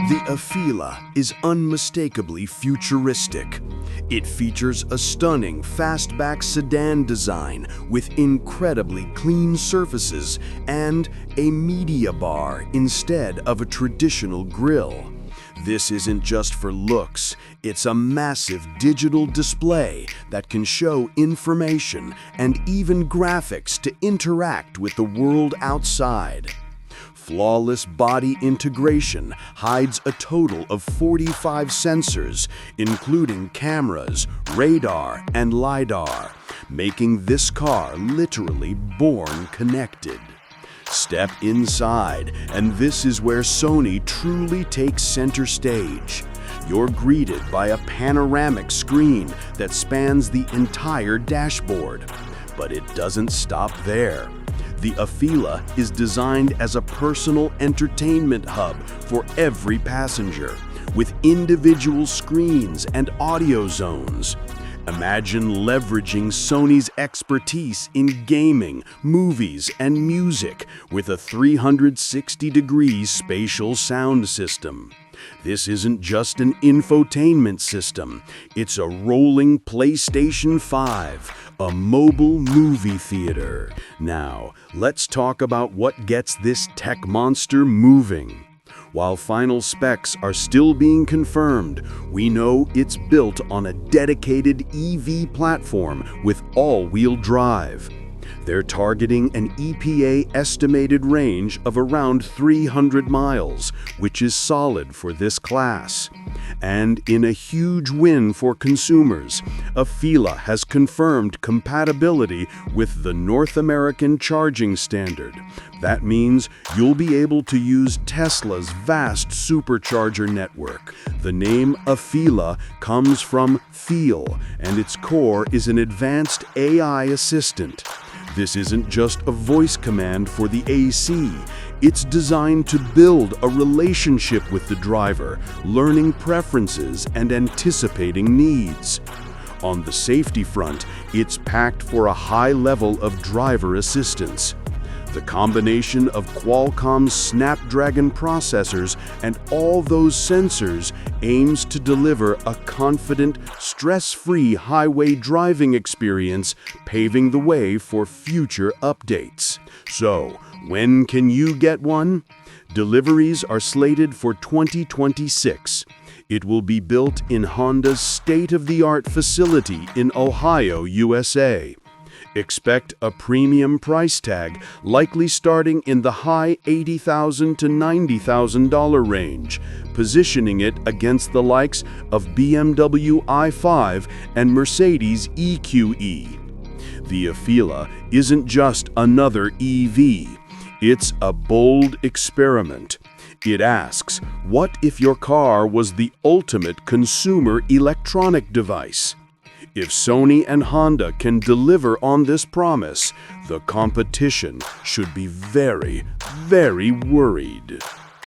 The Afeela is unmistakably futuristic. It features a stunning fastback sedan design with incredibly clean surfaces and a media bar instead of a traditional grille. This isn't just for looks, it's a massive digital display that can show information and even graphics to interact with the world outside. Flawless body integration hides a total of 45 sensors, including cameras, radar, and LiDAR, making this car literally born connected. Step inside, and this is where Sony truly takes center stage. You're greeted by a panoramic screen that spans the entire dashboard. But it doesn't stop there. The Afeela is designed as a personal entertainment hub for every passenger, with individual screens and audio zones. Imagine leveraging Sony's expertise in gaming, movies, and music with a 360-degree spatial sound system. This isn't just an infotainment system, it's a rolling PlayStation 5, a mobile movie theater. Now, let's talk about what gets this tech monster moving. While final specs are still being confirmed, we know it's built on a dedicated EV platform with all-wheel drive. They're targeting an EPA estimated range of around 300 miles, which is solid for this class. And in a huge win for consumers, Afeela has confirmed compatibility with the North American charging standard. That means you'll be able to use Tesla's vast supercharger network. The name Afeela comes from feel, and its core is an advanced AI assistant. This isn't just a voice command for the AC. It's designed to build a relationship with the driver, learning preferences and anticipating needs. On the safety front, it's packed for a high level of driver assistance. The combination of Qualcomm's Snapdragon processors and all those sensors aims to deliver a confident, stress-free highway driving experience, paving the way for future updates. So, when can you get one? Deliveries are slated for 2026. It will be built in Honda's state-of-the-art facility in Ohio, USA. Expect a premium price tag, likely starting in the high $80,000 to $90,000 range, positioning it against the likes of BMW i5 and Mercedes EQE. The Afeela isn't just another EV, it's a bold experiment. It asks, what if your car was the ultimate consumer electronic device? If Sony and Honda can deliver on this promise, the competition should be very, very worried.